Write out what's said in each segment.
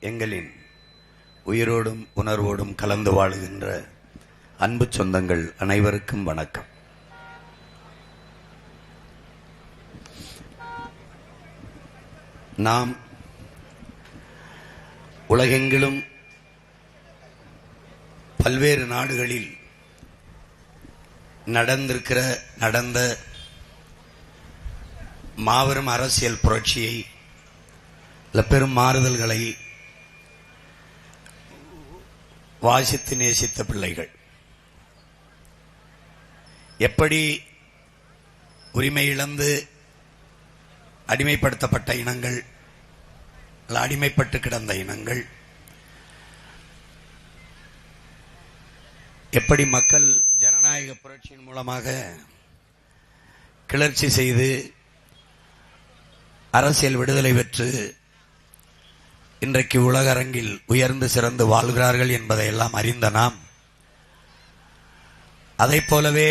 எங்களின் உயிரோடும் உணர்வோடும் கலந்து வாழுகின்ற அன்பு சொந்தங்கள் அனைவருக்கும் வணக்கம். நாம் உலகெங்கிலும் பல்வேறு நாடுகளில் நடந்த மாபெரும் அரசியல் புரட்சியை, பெரும் மாறுதல்களை வாசித்து நேசித்த பிள்ளைகள். எப்படி உரிமை இழந்து அடிமைப்படுத்தப்பட்ட இனங்கள், அடிமைப்பட்டு கிடந்த இனங்கள், எப்படி மக்கள் ஜனநாயக புரட்சியின் மூலமாக கிளர்ச்சி செய்து அரசியல் விடுதலை பெற்று இன்றைக்கு உலக அரங்கில் உயர்ந்து சிறந்து வாழ்கிறார்கள் என்பதையெல்லாம் அறிந்த நாம், அதைப் போலவே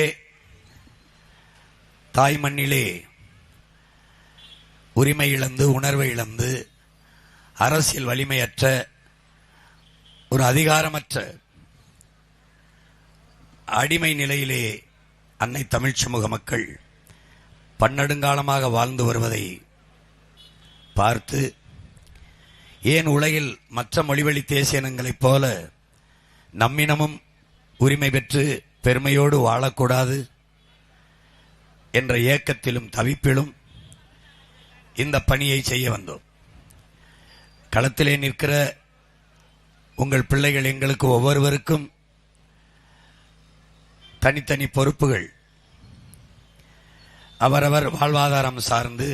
தாய் மண்ணிலே உரிமை இழந்து, உணர்வை இழந்து, அரசியல் வலிமையற்ற ஒரு அதிகாரமற்ற அடிமை நிலையிலே அன்னை தமிழ் சமூக மக்கள் பன்னெடுங்காலமாக வாழ்ந்து வருவதை பார்த்து, ஏன் உலகில் மற்ற மொழிவழி தேசிய இனங்களைப் போல நம்மினமும் உரிமை பெற்று பெருமையோடு வாழக்கூடாது என்ற ஏக்கத்திலும் தவிப்பிலும் இந்த பணியை செய்ய வந்தோம். களத்திலே நிற்கிற உங்கள் பிள்ளைகள் எங்களுக்கு ஒவ்வொருவருக்கும் தனித்தனி பொறுப்புகள், அவரவர் வாழ்வாதாரம் சார்ந்து,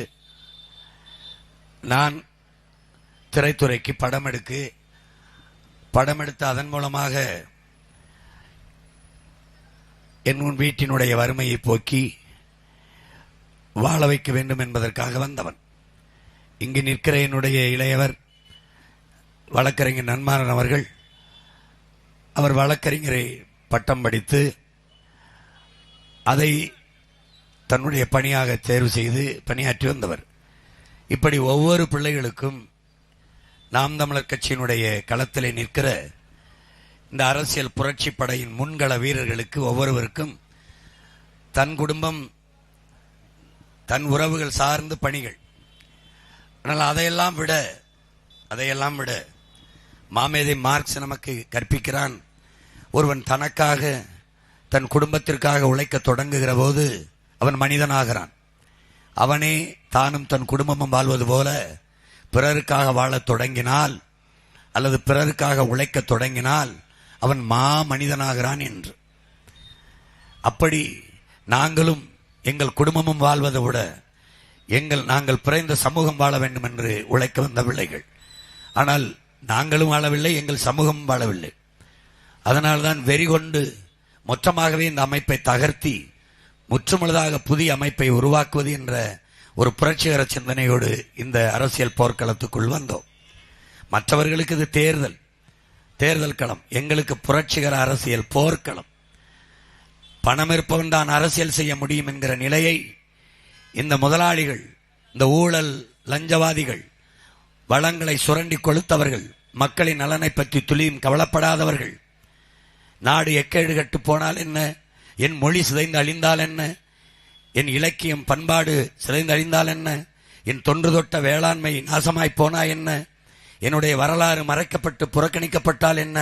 நான் திரைத்துறைக்கு படம் எடுத்து அதன் மூலமாக என் வீட்டினுடைய வறுமையை போக்கி வாழ வைக்க வேண்டும் என்பதற்காக வந்தவன். இங்கு நிற்கிற என்னுடைய இளையவர் வழக்கறிஞர் நன்மாறன் அவர்கள், அவர் வழக்கறிஞரை பட்டம் படித்து அதை தன்னுடைய பணியாக தேர்வு செய்து பணியாற்றி வந்தவர். இப்படி ஒவ்வொரு பிள்ளைகளுக்கும் நாம் தமிழர் கட்சியினுடைய களத்திலே நிற்கிற இந்த அரசியல் புரட்சி படையின் முன்கள வீரர்களுக்கு ஒவ்வொருவருக்கும் தன் குடும்பம், தன் உறவுகள் சார்ந்து பணிகள். ஆனால் அதையெல்லாம் விட மாமேதை மார்க்ஸ் நமக்கு கற்பிக்கிறான், ஒருவன் தனக்காக தன் குடும்பத்திற்காக உழைக்க தொடங்குகிற போது அவன் மனிதனாகிறான். அவனே தானும் தன் குடும்பமும் வாழ்வது போல பிறருக்காக வாழத் தொடங்கினால் அல்லது பிறருக்காக உழைக்க தொடங்கினால் அவன் மனிதனாகிறான் என்று. அப்படி நாங்களும் எங்கள் குடும்பமும் வாழ்வதை விட நாங்கள் பிறந்த சமூகம் வாழ வேண்டும் என்று உழைக்க வந்த பிள்ளைகள். ஆனால் நாங்களும் வாழவில்லை, எங்கள் சமூகமும் வாழவில்லை. அதனால்தான் வெறி கொண்டு மொத்தமாகவே இந்த அமைப்பை தகர்த்தி முற்றுமுழுதாக புதிய அமைப்பை உருவாக்குவது என்ற ஒரு புரட்சிகர சிந்தனையோடு இந்த அரசியல் போர்க்களத்துக்குள் வந்தோம். மற்றவர்களுக்கு இது தேர்தல் களம், எங்களுக்கு புரட்சிகர அரசியல் போர்க்களம். பணம் இருப்பவன் தான் அரசியல் செய்ய முடியும் என்கிற நிலையை இந்த முதலாளிகள், இந்த ஊழல் லஞ்சவாதிகள், வளங்களை சுரண்டி கொளுத்தவர்கள், மக்களின் நலனை பற்றி துளியும் கவலைப்படாதவர்கள், நாடு எக்கேடு கட்டு போனால் என்ன, என் மொழி சிதைந்து அழிந்தால் என்ன, என் இலக்கியம் பண்பாடு சிதைந்து அழிந்தால் என்ன, என் தொன்று தொட்ட வேளாண்மை நாசமாய் போனா என்ன, என்னுடைய வரலாறு மறைக்கப்பட்டு புறக்கணிக்கப்பட்டால் என்ன,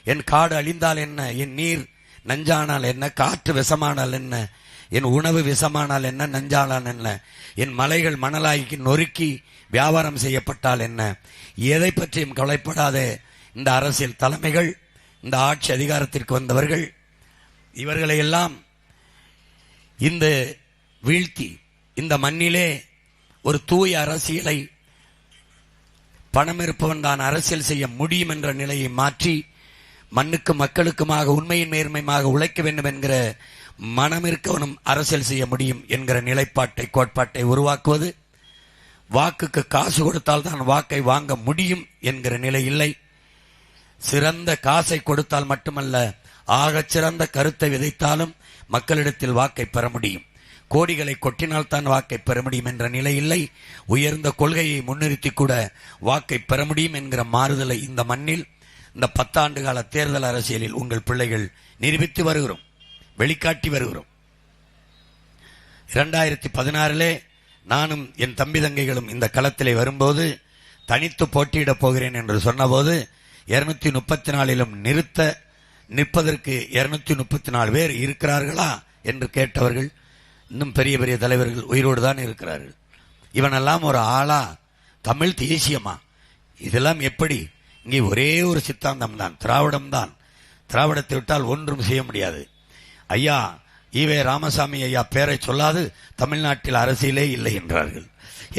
என் காடு அழிந்தால் என்ன, என் நீர் நஞ்சானால் என்ன, காற்று விஷமானால் என்ன, என் உணவு விஷமானால் என்ன, நஞ்சானால் என்ன, என் மலைகள் மணலாய்க்கு நொறுக்கி வியாபாரம் செய்யப்பட்டால் என்ன, எதை பற்றியும் கவலைப்படாத இந்த அரசியல் தலைமைகள், இந்த ஆட்சி அதிகாரத்திற்கு வந்தவர்கள், இவர்களையெல்லாம் இந்த வீழ்த்தி இந்த மண்ணிலே ஒரு தூய அரசியலை, பணம் இருப்பவன் தான் அரசியல் செய்ய முடியும் என்ற நிலையை மாற்றி மண்ணுக்கும் மக்களுக்குமாக உண்மையின் நேர்மையாக உழைக்க வேண்டும் என்கிற மனம் இருக்கவனும் அரசியல் செய்ய முடியும் என்கிற நிலைப்பாட்டை கோட்பாட்டை உருவாக்குவது, வாக்குக்கு காசு கொடுத்தால் தான் வாக்கை வாங்க முடியும் என்கிற நிலை இல்லை. சிறந்த காசை கொடுத்தால் மட்டுமல்ல, ஆகச் சிறந்த கருத்தை விதைத்தாலும் மக்களிடத்தில் வாக்கை பெற முடியும். கோடிகளை கொட்டினால் தான் வாக்கை பெற முடியும் என்ற நிலை இல்லை. உயர்ந்த கொள்கையை முன்னிறுத்தி கூட வாக்கை பெற முடியும் என்கிற மாறுதலை இந்த மண்ணில் இந்த 10 ஆண்டு கால தேர்தல் அரசியலில் உங்கள் பிள்ளைகள் நிரூபித்து வருகிறோம், வெளிக்காட்டி வருகிறோம். 2016 நானும் என் தம்பி தங்கைகளும் இந்த களத்திலே வரும்போது தனித்து போட்டியிடப் போகிறேன் என்று சொன்னபோது 234 நிற்பதற்கு 234 பேர் இருக்கிறார்களா என்று கேட்டவர்கள் இன்னும் பெரிய பெரிய தலைவர்கள் உயிரோடு தான் இருக்கிறார்கள். இவனெல்லாம் ஒரு ஆளா? தமிழ் தேசியமா? இதெல்லாம் எப்படி? இங்கே ஒரே ஒரு சித்தாந்தம் தான், திராவிடம் தான். திராவிடத்தை விட்டால் ஒன்றும் செய்ய முடியாது. ஐயா ஈவே ராமசாமி ஐயா பேரை சொல்லாது தமிழ்நாட்டில் அரசியலே இல்லை என்றார்கள்.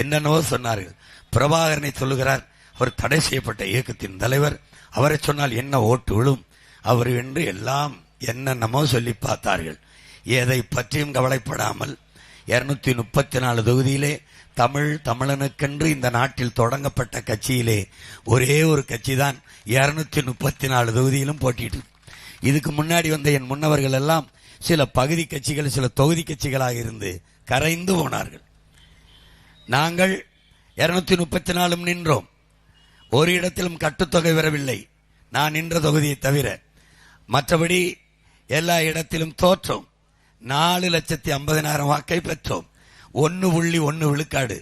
என்னென்னவோ சொன்னார்கள். பிரபாகரனை சொல்லுகிறார், அவர் தடை செய்யப்பட்ட இயக்கத்தின் தலைவர், அவரை சொன்னால் என்ன ஓட்டு விழும் அவர் என்று எல்லாம் என்னென்னமோ சொல்லி பார்த்தார்கள். எதை பற்றியும் கவலைப்படாமல் 234 தொகுதியிலே தமிழனுக்கென்று இந்த நாட்டில் தொடங்கப்பட்ட கட்சியிலே ஒரே ஒரு கட்சி தான் 234 தொகுதியிலும் போட்டியிட்டு. இதுக்கு முன்னாடி வந்த என் முன்னவர்கள் எல்லாம் சில பகுதி கட்சிகள், சில தொகுதி கட்சிகளாக இருந்து கரைந்து போனார்கள். நாங்கள் 234 நின்றோம். ஒரு இடத்திலும் கட்டுத்தொகை வரவில்லை, நான் நின்ற தொகுதியை தவிர. மற்றபடி எல்லா இடத்திலும் தோற்றோம். 4,50,000 வாக்கை பெற்றோம். 1.1 விழுக்காடு.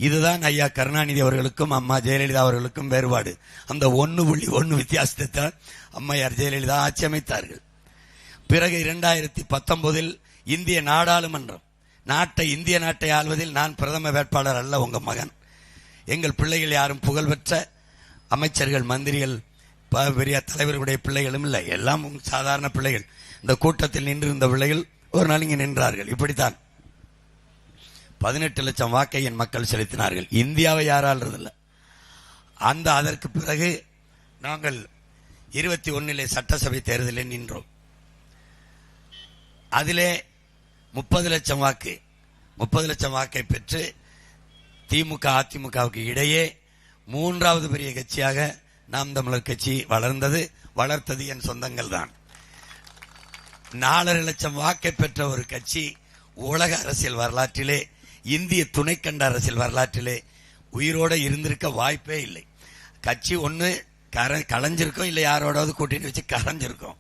இதுதான் ஐயா கருணாநிதி அவர்களுக்கும் அம்மா ஜெயலலிதா அவர்களுக்கும் வேறுபாடு. அந்த 1.1 வித்தியாசத்தை தான் அம்மையார் ஜெயலலிதா ஆட்சி அமைத்தார்கள். பிறகு 2019 இந்திய நாடாளுமன்றம், இந்திய நாட்டை ஆள்வதில் நான் பிரதம வேட்பாளர் அல்ல, உங்க மகன். எங்கள் பிள்ளைகள் யாரும் புகழ்பெற்ற அமைச்சர்கள், மந்திரிகள், பெரிய தலைவர்களுடைய பிள்ளைகளும் இல்லை, எல்லாம் சாதாரண பிள்ளைகள். இந்த கூட்டத்தில் நின்றிருந்த பிள்ளைகள் ஒரு நாள் இங்கே நின்றார்கள். இப்படித்தான் 18 லட்சம் வாக்கை என் மக்கள் செலுத்தினார்கள். இந்தியாவை யாரால்றதில்லை. அதற்கு பிறகு நாங்கள் 21 சட்டசபை தேர்தலில் நின்றோம். அதிலே 30 லட்சம் வாக்கை பெற்று திமுக அதிமுகவுக்கு இடையே 3வது பெரிய கட்சியாக நாம் தமிழர் கட்சி வளர்த்தது என் சொந்தங்கள் தான். 4.5 லட்சம் வாக்கை பெற்ற ஒரு கட்சி உலக அரசியல் வரலாற்றிலே, இந்திய துணைக்கண்ட அரசியல் வரலாற்றிலே உயிரோட இருந்திருக்க வாய்ப்பே இல்லை. கட்சி ஒன்று களைஞ்சிருக்கோம், இல்லை யாரோடாவது கூட்டணி வச்சு கரைஞ்சிருக்கோம்.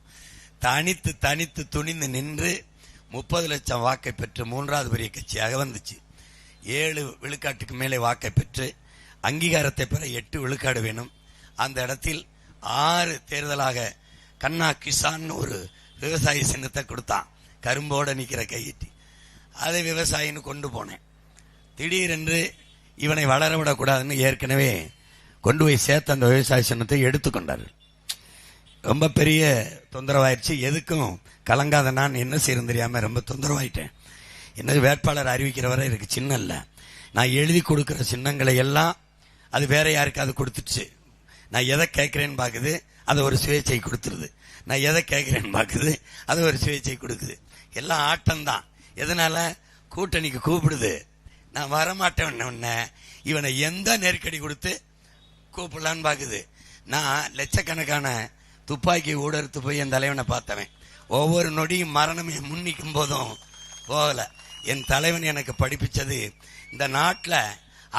தனித்து துணிந்து நின்று 30 லட்சம் வாக்கை பெற்று 3வது பெரிய கட்சியாக வந்துச்சு. 7 விழுக்காட்டுக்கு மேலே வாக்கை பெற்று அங்கீகாரத்தை பெற 8 விழுக்காடு வேணும். அந்த இடத்தில் 6 தேர்தலாக கண்ணா கிசான் ஒரு விவசாயி சின்னத்தை கொடுத்தான், கரும்போட நிக்கிற கையிட்டி. அதை விவசாயின்னு கொண்டு போனேன். திடீரென்று இவனை வளர விடக்கூடாதுன்னு ஏற்கனவே கொண்டு போய் சேர்த்த அந்த விவசாய சின்னத்தை எடுத்துக்கொண்டார்கள். ரொம்ப பெரிய தொந்தரவாயிடுச்சு. எதுக்கும் கலங்காத நான் என்ன செய்யறது தெரியாம ரொம்ப தொந்தரவாயிட்டேன். என்னது வேட்பாளர் அறிவிக்கிற வரை எனக்கு சின்னம் இல்லை. நான் எழுதி கொடுக்கிற சின்னங்களை எல்லாம் அது வேற யாருக்காவது கொடுத்துச்சு. நான் எதை கேட்கிறேன்னு பாக்குது, அதை ஒரு சுயேச்சை கொடுத்துருது. நான் எதை கேட்கிறேன்னு பாக்குது, அதை ஒரு சுயேச்சை கொடுக்குது. எல்லாம் ஆட்டம்தான். எதனால? கூட்டணிக்கு கூப்பிடுது. நான் வரமாட்டேன். இவனை எந்த நெருக்கடி கொடுத்து கூப்பிடலான்னு பாக்குது. நான் லட்சக்கணக்கான துப்பாக்கி ஊடறுத்து போய் என் தலைவனை பார்த்தவன். ஒவ்வொரு நொடியும் மரணம் முன்னிக்கும் போதும் போகல. என் தலைவன் எனக்கு படிப்பிச்சது, இந்த நாட்டில்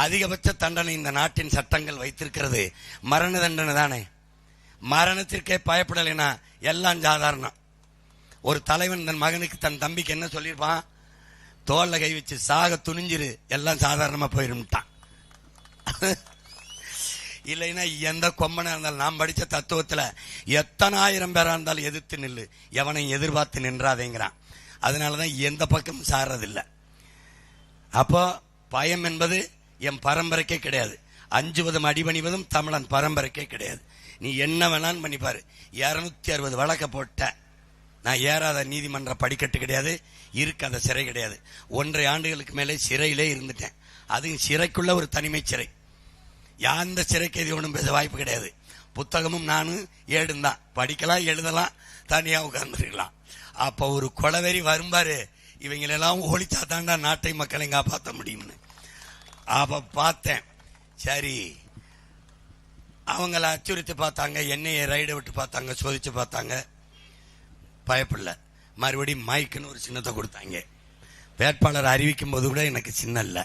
அதிகபட்ச தண்டனை இந்த நாட்டின் சட்டங்கள் வைத்திருக்கிறது மரண தண்டனை தானே. மரணத்திற்கே பயப்படலைனா எல்லாம் சாதாரணம். ஒரு தலைவன் தன் மகனுக்கு, தன் தம்பிக்கு என்ன சொல்லியிருப்பான்? தோல்ல கை வச்சு சாக துணிஞ்சிரு, எல்லாம் சாதாரணமா போயிருட்டான். இல்லைன்னா எந்த கொம்பனா இருந்தாலும், நாம் படிச்ச தத்துவத்துல எத்தனை ஆயிரம் பேரா இருந்தாலும் எதிர்த்து நில்லு, எவனையும் எதிர்பார்த்து நின்றாதேங்கிறான். அதனாலதான் எந்த பக்கம் சாரதில்லை. அப்போ பயம் என்பது என் பரம்பரைக்கே கிடையாது. 5 அடிபணிவதும் தமிழன் பரம்பரைக்கே கிடையாது. நீ என்ன வேணாலும் பண்ணிப்பாரு. 260 வழக்க போட்ட நான் ஏறாத நீதிமன்ற படிக்கட்டு கிடையாது, இருக்காத சிறை கிடையாது. 1.5 ஆண்டுகளுக்கு மேலே சிறையிலே இருந்துட்டேன். அது சிறைக்குள்ள ஒரு தனிமை சிறை. அந்த சிறைக்கு எது ஒன்றும் பேச வாய்ப்பு கிடையாது. புத்தகமும் நானும் ஏடுந்தான், படிக்கலாம் எழுதலாம், தனியா உட்கார்ந்துருக்கலாம். அப்ப ஒரு கொலவெறி வரும்பாரு, இவங்களெல்லாம் ஒழிச்சா தாண்டா நாட்டை மக்களை காப்பாற்ற முடியும்னு. அப்ப பார்த்தேன், சரி அவங்கள அச்சுறுத்தி பார்த்தாங்க, என்னைய ரைடை விட்டு பார்த்தாங்க, சோதிச்சு பார்த்தாங்க, பயப்படல. மறுபடியும் மைக்குன்னு ஒரு சின்னத்தை கொடுத்தாங்க. வேட்பாளர் அறிவிக்கும் போது கூட எனக்கு சின்ன இல்லை.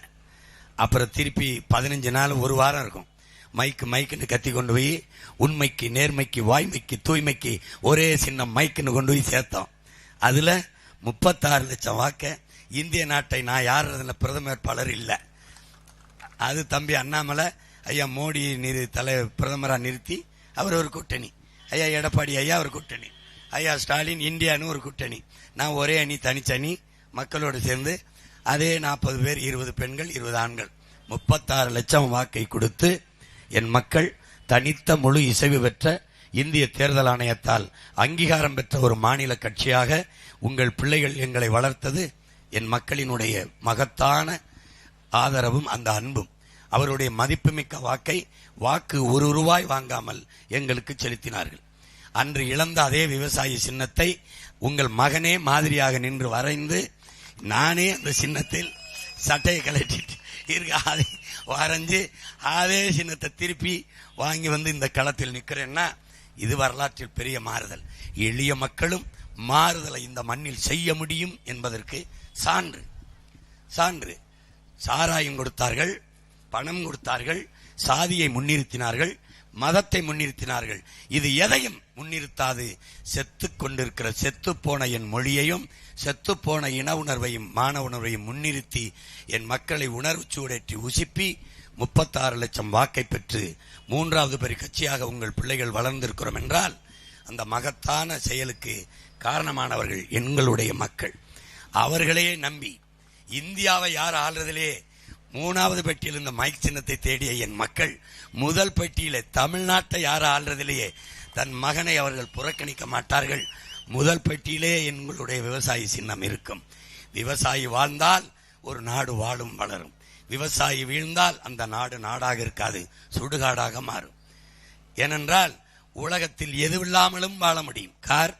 அப்புறம் திருப்பி 15 நாள் ஒரு வாரம் இருக்கும், மைக்குன்னு கத்தி கொண்டு போய் உண்மைக்கு நேர்மைக்கு வாய்மைக்கு தூய்மைக்கு ஒரே சின்ன மைக்குன்னு கொண்டு போய் சேர்த்தோம். அதுல 36 லட்சம் வாக்க இந்திய நாட்டை நான் யார் பிரதம வேட்பாளர் இல்லை. அது தம்பி அண்ணாமலை ஐயா மோடி பிரதமரா நிறுத்தி அவர் ஒரு கூட்டணி, ஐயா எடப்பாடி ஐயா ஒரு கூட்டணி, ஐயா ஸ்டாலின் இந்தியான்னு ஒரு கூட்டணி, நான் ஒரே அணி தனிச்சணி மக்களோடு சேர்ந்து அதே 40 பேர் 20 பெண்கள் 20 ஆண்கள் 36 லட்சம் வாக்கை கொடுத்து என் மக்கள் தனித்த முழு இசைவு பெற்ற இந்திய தேர்தல் ஆணையத்தால் அங்கீகாரம் பெற்ற ஒரு மாநில கட்சியாக உங்கள் பிள்ளைகள் எங்களை வளர்த்தது என் மக்களினுடைய மகத்தான ஆதரவும் அந்த அன்பும். அவருடைய மதிப்புமிக்க வாக்கு 1 ரூபாய் வாங்காமல் எங்களுக்கு செலுத்தினார்கள். அன்று இழந்த அதே விவசாயி சின்னத்தை உங்கள் மகனே மாதிரியாக நின்று வரைந்து நானே அந்த சின்னத்தில் சட்டையை கலட்டிட்டு இருக்க வரைஞ்சு அதே சின்னத்தை திருப்பி வாங்கி வந்து இந்த களத்தில் நிற்கிறேன்னா இது வரலாற்றில் பெரிய மாறுதல். எளிய மக்களும் மாறுதலை இந்த மண்ணில் செய்ய முடியும் என்பதற்கு சான்று. சாராயம் கொடுத்தார்கள், பணம் கொடுத்தார்கள், சாதியை முன்னிறுத்தினார்கள், மதத்தை முன்னிறுத்தினார்கள். இது எதையும் முன்னிறுத்தாது செத்துக் கொண்டிருக்கிற செத்துப்போன என் மொழியையும் செத்துப்போன இன உணர்வையும் மான உணர்வையும் முன்னிறுத்தி என் மக்களை உணர்வு சூடேற்றி உசுப்பி 36 லட்சம் வாக்கை பெற்று 3வது பெரிய கட்சியாக உங்கள் பிள்ளைகள் வளர்ந்திருக்கிறோம் என்றால் அந்த மகத்தான செயலுக்கு காரணமானவர்கள் எங்களுடைய மக்கள். அவர்களையே நம்பி இந்தியாவை யார் ஆள்றதிலே 3வது பெட்டியில் இந்த மைக் சின்னத்தை தேடிய என் மக்கள் முதல் பெட்டியிலே தமிழ்நாட்டை யார் ஆள்றதிலேயே தன் மகனை அவர்கள் புறக்கணிக்க மாட்டார்கள். முதல் பெட்டியிலே எங்களுடைய விவசாயி சின்னம் இருக்கும். விவசாயி வாழ்ந்தால் ஒரு நாடு வாழும் வளரும். விவசாயி வீழ்ந்தால் அந்த நாடு நாடாக இருக்காது, சுடுகாடாக மாறும். ஏனென்றால் உலகத்தில் எது இல்லாமலும் வாழ முடியும். Car,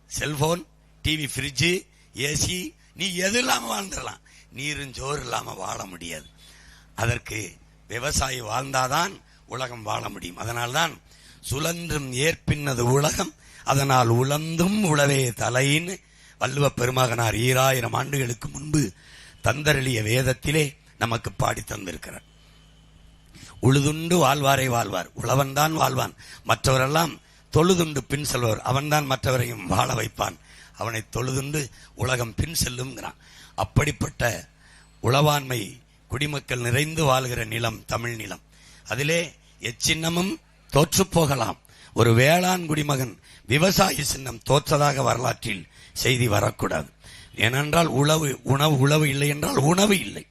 cellphone, TV, fridge, AC, நீ எது இல்லாம வாழ்ந்துடலாம். நீரும் சோறு இல்லாம வாழ முடியாது. அதற்கு விவசாயி வாழ்ந்தாதான் உலகம் வாழ முடியும். அதனால்தான் சுழன்றும் ஏற்பின்னது உலகம், அதனால் உழந்தும் உழவே தலைன்னு வள்ளுவ பெருமகனார் 2000 ஆண்டுகளுக்கு முன்பு தந்தரளிய வேதத்திலே நமக்கு பாடி தந்திருக்கிறார். உழுதுண்டு வாழ்வாரை வாழ்வார், உழவன் தான் வாழ்வான், மற்றவரெல்லாம் தொழுதுண்டு பின் செல்வர், அவன்தான் மற்றவரையும் வாழ வைப்பான், அவனை தொழுதுண்டு உலகம் பின் செல்லும்ங்கிறான். அப்படிப்பட்ட உளவாண்மை குடிமக்கள் நிறைந்து வாழ்கிற நிலம் தமிழ் நிலம். அதிலே எச்சின்னமும் தோற்று போகலாம். ஒரு வேளாண் குடிமகன் விவசாய சின்னம் தோற்றதாக வரலாற்றில் செய்தி வரக்கூடாது. ஏனென்றால் உணவு இல்லை என்றால் உணவு இல்லை,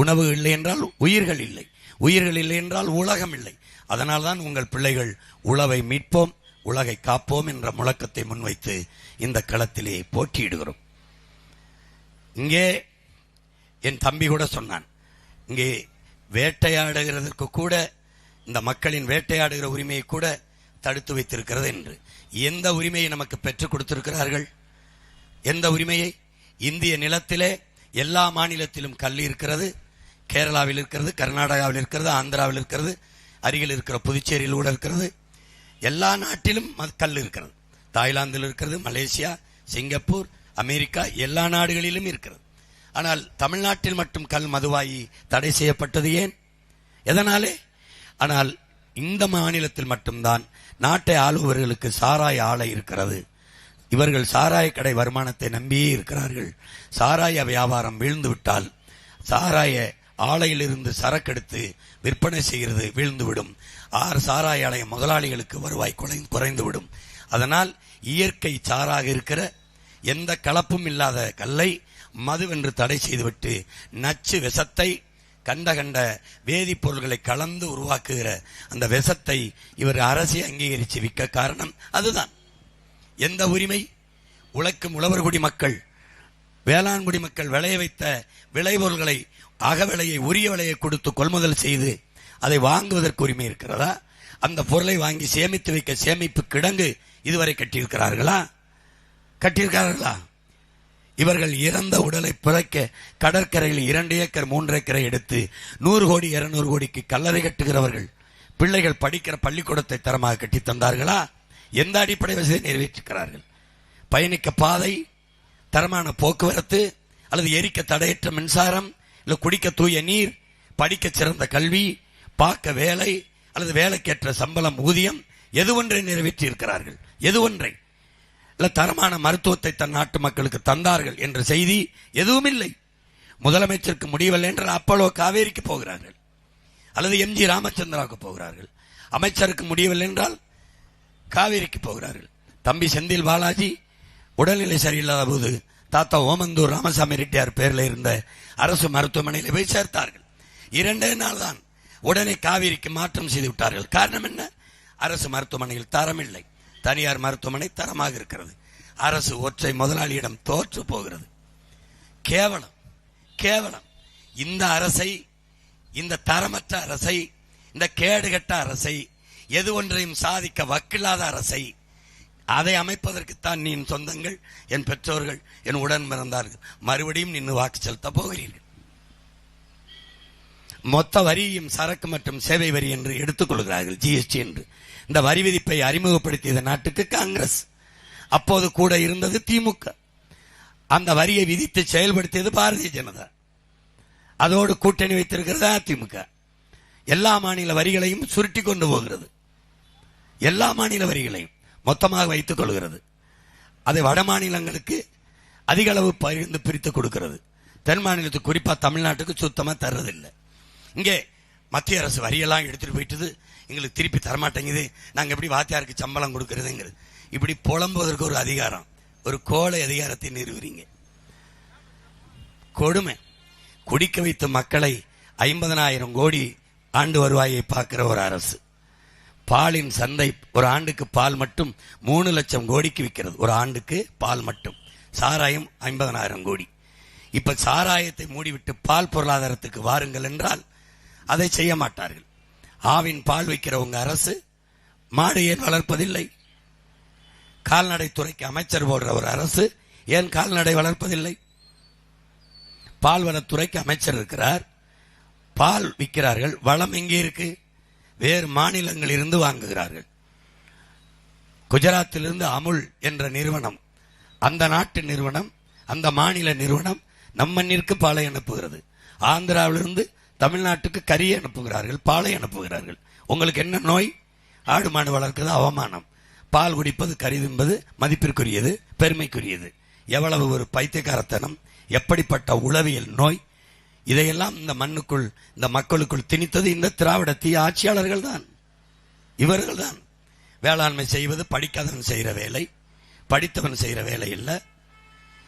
உணவு இல்லை என்றால் உயிர்கள் இல்லை, உயிர்கள் இல்லை என்றால் உலகம் இல்லை. அதனால்தான் உங்கள் பிள்ளைகள் உழவை மீட்போம் உலகை காப்போம் என்ற முழக்கத்தை முன்வைத்து இந்த களத்திலே போட்டியிடுகிறோம். இங்கே என் தம்பி கூட சொன்னான், இங்கே வேட்டையாடுகிறதற்கு கூட இந்த மக்களின் வேட்டையாடுகிற உரிமையை கூட தடுத்து வைத்திருக்கிறது என்று. எந்த உரிமையை நமக்கு பெற்றுக் கொடுத்திருக்கிறார்கள்? எந்த உரிமையை? இந்திய நிலத்திலே எல்லா மாநிலத்திலும் கல் இருக்கிறது. கேரளாவில் இருக்கிறது, கர்நாடகாவில் இருக்கிறது, ஆந்திராவில் இருக்கிறது, அருகில் இருக்கிற புதுச்சேரியில் கூட இருக்கிறது. எல்லா நாட்டிலும் கல் இருக்கிறது. தாய்லாந்தில் இருக்கிறது, மலேசியா, சிங்கப்பூர், அமெரிக்கா, எல்லா நாடுகளிலும் இருக்கிறது. ஆனால் தமிழ்நாட்டில் மட்டும் கல் மதுவாயி தடை செய்யப்பட்டது ஏன்? எதனாலே? ஆனால் இந்த மாநிலத்தில் மட்டும்தான் நாட்டை ஆளுபவர்களுக்கு சாராய ஆலை இருக்கிறது. இவர்கள் சாராய கடை வருமானத்தை நம்பியே இருக்கிறார்கள். சாராய வியாபாரம் வீழ்ந்து விட்டால் சாராய ஆலையிலிருந்து சரக்கெடுத்து விற்பனை செய்கிறது வீழ்ந்துவிடும். சாராய ஆலய முதலாளிகளுக்கு வருவாய் குறைந்துவிடும். அதனால் இயற்கை சாராக இருக்கிற எந்த கலப்பும் இல்லாத கல்லை மதுவென்று தடை செய்துவிட்டு நச்சு விஷத்தை கண்ட வேதிப்பொருள்களை கலந்து உருவாக்குகிற அந்த விஷத்தை இவர் அரசை அங்கீகரித்து விற்க காரணம் அதுதான். எந்த உரிமை? உழைக்கும் உழவர்குடி மக்கள், வேளாண்குடி மக்கள் விளைய வைத்த விளைபொருள்களை அகவிலையை உரிய விலையை கொடுத்து கொள்முதல் செய்து அதை வாங்குவதற்கு உரிமை இருக்கிறதா? அந்த பொருளை வாங்கி சேமித்து வைக்க சேமிப்பு கிடங்கு இதுவரை கட்டியிருக்கிறார்களா? கட்டியிருக்கார்களா? இவர்கள் இறந்த உடலை புதைக்க கடற்கரையில் 2 ஏக்கர் 3 ஏக்கரை எடுத்து 100 கோடி 200 கோடிக்கு கல்லறை கட்டுகிறவர்கள் பிள்ளைகள் படிக்கிற பள்ளிக்கூடத்தை தரமாக கட்டி தந்தார்களா? எந்த அடிப்படை வசதியை நிறைவேற்றுகிறார்கள்? பயணிக்க பாதை, தரமான போக்குவரத்து, அல்லது எரிக்க தடையற்ற மின்சாரம், இல்லை குடிக்க தூய நீர், படிக்க சிறந்த கல்வி, பார்க்க வேலை, அல்லது வேலைக்கேற்ற சம்பளம், ஊதியம், எது ஒன்றை நிறைவேற்றி இருக்கிறார்கள்? எது ஒன்றை? இல்ல தரமான மருத்துவத்தை தன் நாட்டு மக்களுக்கு தந்தார்கள் என்ற செய்தி எதுவும் இல்லை. முதலமைச்சருக்கு முடியவில்லை என்றால் அப்போலோ காவேரிக்கு போகிறார்கள், அல்லது எம்ஜி ராமச்சந்திராவுக்கு போகிறார்கள். அமைச்சருக்கு முடியவில்லை என்றால் காவேரிக்கு போகிறார்கள். தம்பி செந்தில் பாலாஜி உடல்நிலை சரியில்லாத போது தாத்தா ஓமந்தூர் ராமசாமி ரெட்டியார் பேரில் இருந்த அரசு மருத்துவமனையில் போய் சேர்த்தார்கள். 2 நாள் தான் உடனே காவேரிக்கு மாற்றம் செய்து விட்டார்கள். காரணம் என்ன? அரசு மருத்துவமனையில் தரம் இல்லை, தனியார் மருத்துவமனை தரமாக இருக்கிறது. அரசு ஒற்றை முதலாளியிடம் தோற்று போகிறது. கேவலம், கேவலம். இந்த அரசை, இந்த தரமற்ற அரசை, இந்த கேடுகட்ட அரசை, எது ஒன்றையும் சாதிக்க வக்கில்லாத அரசை, அதை அமைப்பதற்குத்தான் நீ சொந்தங்கள், என் பெற்றோர்கள், என் உடன் பிறந்தார்கள் மறுபடியும் நின்று வாக்கு செலுத்த போகிறீர்கள். மொத்த வரியும் சரக்கு மற்றும் சேவை வரி என்று எடுத்துக் கொள்கிறார்கள், ஜிஎஸ்டி என்று. இந்த வரி விதிப்பை அறிமுகப்படுத்திய நாட்டுக்கு காங்கிரஸ், அப்போது கூட இருந்தது திமுக. அந்த வரியை விதித்து செயல்படுத்தியது பாரதிய ஜனதா. அதோடு கூட்டணி வைத்திருக்கிறது அதிமுக. எல்லா மாநில வரிகளையும் சுருட்டி கொண்டு போகிறது, எல்லா மாநில வரிகளையும் மொத்தமாக வைத்துக் கொள்கிறது. அதை வட மாநிலங்களுக்கு அதிக அளவு பகிர்ந்து பிரித்து கொடுக்கிறது. தென் மாநிலத்துக்கு, குறிப்பா தமிழ்நாட்டுக்கு சுத்தமா தர்றதில்லை. இங்கே மத்திய அரசு வரியெல்லாம் எடுத்துட்டு போயிட்டு எங்களுக்கு திருப்பி தரமாட்டேங்குது, நாங்க எப்படி வாத்தியாருக்கு சம்பளம் கொடுக்கறதுங்கிறது. இப்படி புலம்புவதற்கு ஒரு அதிகாரம், ஒரு கோழை அதிகாரத்தை நிறுவுறீங்க. கொடுமை. குடிக்க வைத்த மக்களை 50,000 கோடி ஆண்டு வருவாயை பார்க்கிற ஒரு அரசு. பாலின் சந்தை ஒரு ஆண்டுக்கு பால் மட்டும் 3 லட்சம் கோடிக்கு விற்கிறது. ஒரு ஆண்டுக்கு பால் மட்டும். சாராயம் 50,000 கோடி. இப்ப சாராயத்தை மூடிவிட்டு பால் பொருளாதாரத்துக்கு வாருங்கள் என்றால் அதை செய்ய மாட்டார்கள். ஆவின் பால் வைக்கிற உங்க அரசு மாடு ஏன் வளர்ப்பதில்லை? கால்நடை துறைக்கு அமைச்சர் போடுற ஒரு அரசு ஏன் கால்நடை வளர்ப்பதில்லை? பால்வளத்துறைக்கு அமைச்சர் இருக்கிறார், பால் விற்கிறார்கள். வளம் எங்கே இருக்கு? வேறு மாநிலங்களில் இருந்து வாங்குகிறார்கள். குஜராத்திலிருந்து அமுல் என்ற நிறுவனம், அந்த நாட்டு நிறுவனம், அந்த மாநில நிறுவனம் நம்ம மண்ணிற்கு பாலை அனுப்புகிறது. ஆந்திராவிலிருந்து தமிழ்நாட்டுக்கு கறியை அனுப்புகிறார்கள், பாலை அனுப்புகிறார்கள். உங்களுக்கு என்ன நோய்? ஆடு மாடு வளர்க்கிறது அவமானம், பால் குடிப்பது கறி தின்பது மதிப்பிற்குரியது, பெருமைக்குரியது. எவ்வளவு ஒரு பைத்தியக்காரத்தனம், எப்படிப்பட்ட உளவியல் நோய்! இதையெல்லாம் இந்த மண்ணுக்குள், இந்த மக்களுக்குள் திணித்தது இந்த திராவிட தீய ஆட்சியாளர்கள் தான், இவர்கள் தான். வேளாண்மை செய்வது படிக்காதவன் செய்கிற வேலை, படித்தவன் செய்கிற வேலை இல்லை.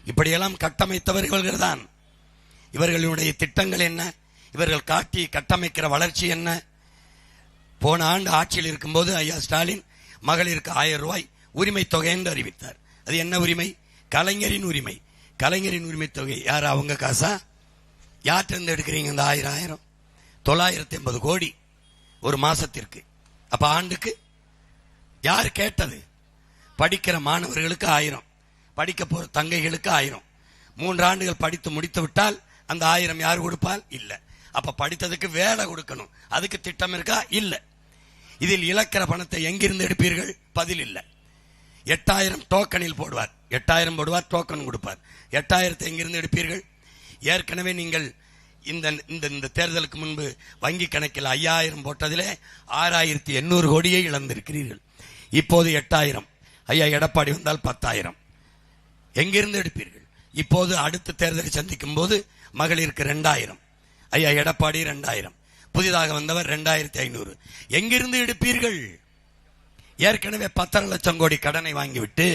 இப்படியெல்லாம் கட்டமைத்தவர் இவர்கள் தான். இவர்களுடைய திட்டங்கள் என்ன? இவர்கள் காட்டி கட்டமைக்கிற வளர்ச்சி என்ன? போன ஆண்டு ஆட்சியில் இருக்கும்போது ஐயா ஸ்டாலின் மகளிருக்கு 1000 ரூபாய் உரிமை தொகை என்று அறிவித்தார். அது என்ன உரிமை? கலைஞரின் உரிமை. கலைஞரின் உரிமை தொகை யார்? அவங்க காசா? யார்கிட்ட எடுக்கிறீங்க இந்த 1000? 980 கோடி ஒரு மாசத்திற்கு. அப்ப ஆண்டுக்கு யார் கேட்டது? படிக்கிற மாணவர்களுக்கு 1000, படிக்க போற தங்கைகளுக்கு 1000. 3 ஆண்டுகள் படித்து முடித்து விட்டால் அந்த 1000 யார் கொடுப்பால்? இல்ல. அப்ப படித்ததுக்கு வேலை கொடுக்கணும், அதுக்கு திட்டம் இருக்கா? இல்ல. இதில் இழக்கிற பணத்தை எங்கிருந்து எடுப்பீர்கள்? பதில் இல்ல. 8000 டோக்கனில் போடுவார், 8000 போடுவார், டோக்கன் கொடுப்பார். 8000 எங்கிருந்து எடுப்பீர்கள்? ஏற்கனவே நீங்கள் இந்த தேர்தலுக்கு முன்பு வங்கி கணக்கில் 5000 போட்டதிலே 6800 கோடியை இழந்திருக்கிறீர்கள். இப்போது 8000. ஐயா எடப்பாடி வந்தால் 10,000 எங்கிருந்து எடுப்பீர்கள்? இப்போது அடுத்த தேர்தலை சந்திக்கும் போது மகளிருக்கு 2000. ஐயா எடப்பாடி 2000, புதிதாக வந்தவர் 2500. எங்கிருந்து எடுப்பீர்கள்? ஏற்கனவே 10 லட்சம் கோடி கடனை வாங்கிவிட்டு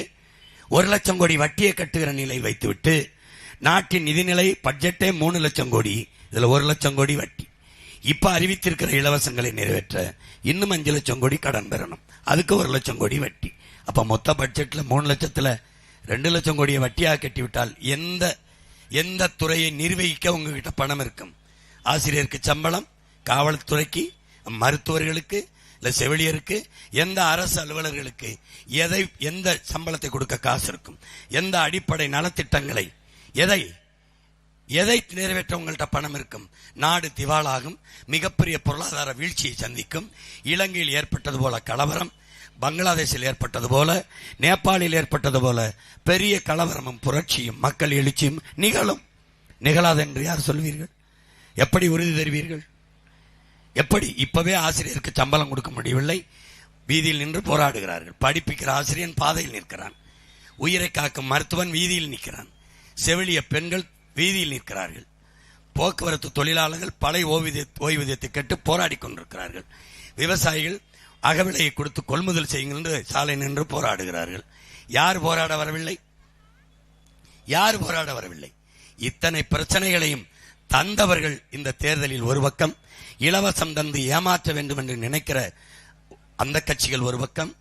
1 லட்சம் கோடி வட்டியை கட்டுகிற நிலை வைத்துவிட்டு நாட்டின் நிதிநிலை பட்ஜெட்டே 3 லட்சம் கோடி, இதுல 1 லட்சம் கோடி வட்டி. இப்ப அறிவித்திருக்கிற இலவசங்களை நிறைவேற்ற இன்னும் 5 லட்சம் கோடி கடன் பெறணும், அதுக்கு 1 லட்சம் கோடி வட்டி. அப்ப மொத்த பட்ஜெட்ல 3 லட்சத்துல 2 லட்சம் கோடியை வட்டியாக கட்டிவிட்டால் எந்த துறையை நிர்வகிக்க உங்ககிட்ட பணம் இருக்கும்? ஆசிரியருக்கு சம்பளம், காவல்துறைக்கு, மருத்துவர்களுக்கு, இல்ல செவிலியருக்கு, எந்த அரசு அலுவலர்களுக்கு எந்த சம்பளத்தை கொடுக்க காசு இருக்கும், எந்த அடிப்படை நலத்திட்டங்களை எதை நிறைவேற்ற உங்கள்கிட்ட பணம் இருக்கும்? நாடு திவாலாகும், மிகப்பெரிய பொருளாதார வீழ்ச்சியை சந்திக்கும். இலங்கையில் ஏற்பட்டது போல கலவரம், பங்களாதேஷில் ஏற்பட்டது போல, நேபாளில் ஏற்பட்டது போல பெரிய கலவரமும் புரட்சியும் மக்கள் எழுச்சியும் நிகழாது என்று யார் சொல்வீர்கள்? எப்படி உறுதி தருவீர்கள்? எப்படி? இப்பவே ஆசிரியருக்கு சம்பளம் கொடுக்க முடியவில்லை, வீதியில் நின்று போராடுகிறார்கள். படிப்பிக்கிற ஆசிரியன் பாதையில் நிற்கிறான், உயிரை காக்கும் மருத்துவன் வீதியில் நிற்கிறான், செவிலிய பெண்கள் வீதியில் நிற்கிறார்கள், போக்குவரத்து தொழிலாளர்கள் பழைய ஓய்வூதியத்தை கேட்டு போராடி கொண்டிருக்கிறார்கள், விவசாயிகள் அகவிலையை கொடுத்து கொள்முதல் செய்யுங்கள் என்று சாலை நின்று போராடுகிறார்கள். யார் போராட வரவில்லை? இத்தனை பிரச்சனைகளையும் தந்தவர்கள் இந்த தேர்தலில் ஒரு பக்கம், இலவசம் தந்து ஏமாற்ற வேண்டும் என்று நினைக்கிற அந்த கட்சிகள் ஒரு பக்கம்,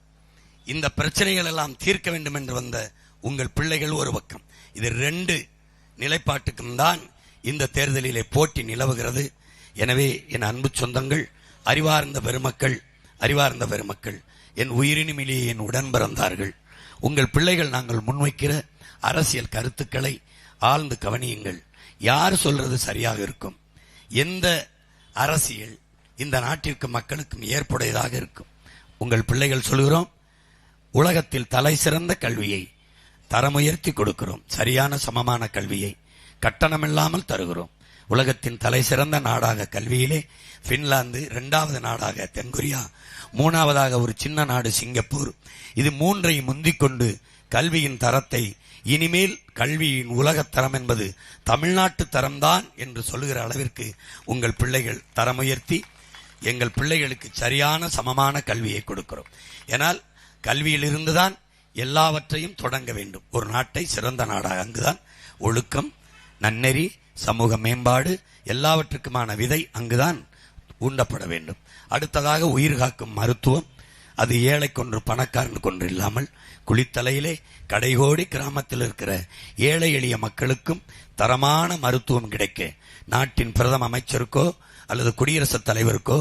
இந்த பிரச்சனைகள் எல்லாம் தீர்க்க வேண்டும் என்று வந்த உங்கள் பிள்ளைகள் ஒரு பக்கம். இது 2 நிலைப்பாட்டுக்கும் தான் இந்த தேர்தலிலே போட்டி நிலவுகிறது. எனவே என் அன்பு சொந்தங்கள், அறிவார்ந்த பெருமக்கள், என் உயிரினுமிலேயே என் உடன் பிறந்தார்கள், உங்கள் பிள்ளைகள் நாங்கள் முன்வைக்கிற அரசியல் கருத்துக்களை ஆழ்ந்து கவனியுங்கள். யார் சொல்றது சரியாக இருக்கும்? எந்த அரசியல் இந்த நாட்டிற்கு மக்களுக்கும் ஏற்புடையதாக இருக்கும்? உங்கள் பிள்ளைகள் சொல்கிறோம், உலகத்தில் தலை சிறந்த கல்வியை தரமுயர்த்தி கொடுக்கிறோம், சரியான சமமான கல்வியை கட்டணமில்லாமல் தருகிறோம். உலகத்தின் தலை சிறந்த நாடாக கல்வியிலே பின்லாந்து, 2வது நாடாக தென்கொரியா, 3வதாக ஒரு சின்ன நாடு சிங்கப்பூர், இது 3ஐயும் முந்திக்கொண்டு கல்வியின் தரத்தை, இனிமேல் கல்வியின் உலகத் தரம் என்பது தமிழ்நாட்டு தரம்தான் என்று சொல்லுகிற அளவிற்கு உங்கள் பிள்ளைகள் தரமுயர்த்தி எங்கள் பிள்ளைகளுக்கு சரியான சமமான கல்வியை கொடுக்கிறோம். ஏனால் கல்வியில் இருந்துதான் எல்லாவற்றையும் தொடங்க வேண்டும். ஒரு நாட்டை சிறந்த நாடாக, அங்குதான் ஒழுக்கம், நன்னெறி, சமூக மேம்பாடு எல்லாவற்றுக்குமான விதை அங்குதான் ஊண்டப்பட வேண்டும். அடுத்ததாக உயிர் காக்கும் மருத்துவம், அது ஏழை கொன்று பணக்காரன் கொன்று இல்லாமல் குளித்தலையிலே கடைகோடி கிராமத்தில் இருக்கிற ஏழை எளிய மக்களுக்கும் தரமான மருத்துவம் கிடைக்க நாட்டின் பிரதம அமைச்சருக்கோ அல்லது குடியரசுத் தலைவருக்கோ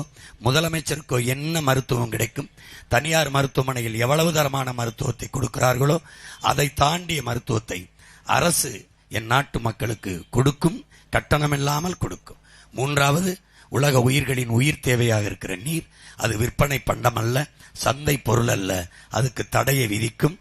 முதலமைச்சருக்கோ என்ன மருத்துவம் கிடைக்கும்? தனியார் மருத்துவமனையில் எவ்வளவு தரமான மருத்துவத்தை கொடுக்கிறார்களோ அதை தாண்டிய மருத்துவத்தை அரசு என் நாட்டு மக்களுக்கு கொடுக்கும், கட்டணமில்லாமல் கொடுக்கும். 3வது, உலக உயிர்களின் உயிர் தேவையாக இருக்கிற நீர், அது விற்பனை பண்டம் அல்ல, சந்தை பொருள் அல்ல, அதுக்கு தடையை விதிக்கும்.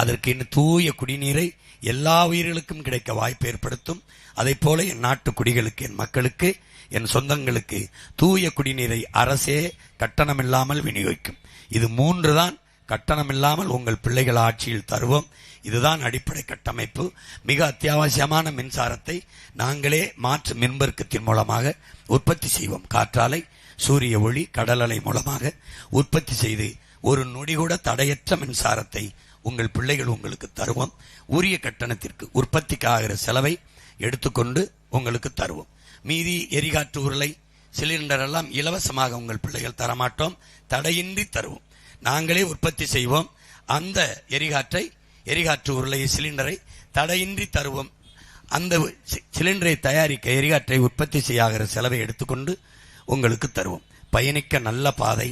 அதற்கு தூய குடிநீரை எல்லா உயிர்களுக்கும் கிடைக்க வாய்ப்பு ஏற்படுத்தும். அதை போல என் நாட்டு குடிகளுக்கு, என் மக்களுக்கு, என் சொந்தங்களுக்கு தூய குடிநீரை அரசே கட்டணமில்லாமல் விநியோகிக்கும். இது 3 தான் கட்டணமில்லாமல் உங்கள் பிள்ளைகள் ஆட்சியில் தருவோம். இதுதான் அடிப்படை கட்டமைப்பு. மிக அத்தியாவசியமான மின்சாரத்தை நாங்களே மாற்று மின்பெருக்கத்தின் மூலமாக உற்பத்தி செய்வோம். காற்றாலை, சூரிய ஒளி, கடல் அலை மூலமாக உற்பத்தி செய்து ஒரு நொடி கூட தடையற்ற மின்சாரத்தை உங்கள் பிள்ளைகள் உங்களுக்கு தருவோம். உரிய கட்டணத்திற்கு உற்பத்திக்காகிற செலவை எடுத்துக்கொண்டு உங்களுக்கு தருவோம். மீதி எரிகாற்று உருளை, சிலிண்டர் எல்லாம் இலவசமாக உங்கள் பிள்ளைகள் தரமாட்டோம், தடையின்றி தருவோம். நாங்களே உற்பத்தி செய்வோம். அந்த எரிகாற்று உருளை, சிலிண்டரை தடையின்றி தருவோம். அந்த சிலிண்டரை தயாரிக்க, எரிகாற்றை உற்பத்தி செய்யாகிற செலவை எடுத்துக்கொண்டு உங்களுக்கு தருவோம். பயணிக்க நல்ல பாதை,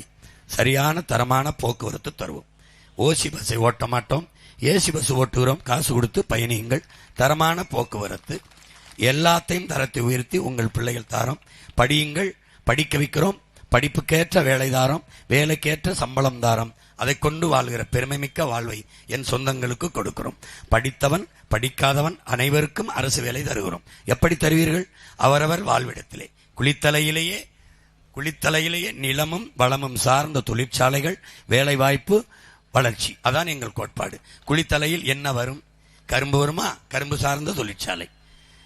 சரியான தரமான போக்குவரத்து தருவோம். ஓசி பஸ்ஸை ஓட்ட மாட்டோம், ஏசி பஸ் ஓட்டுகிறோம், காசு கொடுத்து பயணியுங்கள். தரமான போக்குவரத்து, எல்லாத்தையும் தரத்தை உயர்த்தி உங்கள் பிள்ளைகள் தாரோம். படியுங்கள், படிக்க வைக்கிறோம், படிப்புக்கேற்ற வேலை தாரோம், வேலைக்கேற்ற சம்பளம் தாரோம். அதை கொண்டு வாழ்கிற பெருமைமிக்க வாழ்வை என் சொந்தங்களுக்கு கொடுக்கிறோம். படித்தவன் படிக்காதவன் அனைவருக்கும் அரசு வேலை தருகிறோம். எப்படி தருவீர்கள்? அவரவர் வாழ்விடத்திலே, குளித்தலையிலேயே நிலமும் வளமும் சார்ந்த தொழிற்சாலைகள், வேலை வாய்ப்பு, வளர்ச்சி. அதான் எங்கள் கோட்பாடு. குளித்தலையில் என்ன வரும்? கரும்பு வருமா? கரும்பு சார்ந்த தொழிற்சாலை.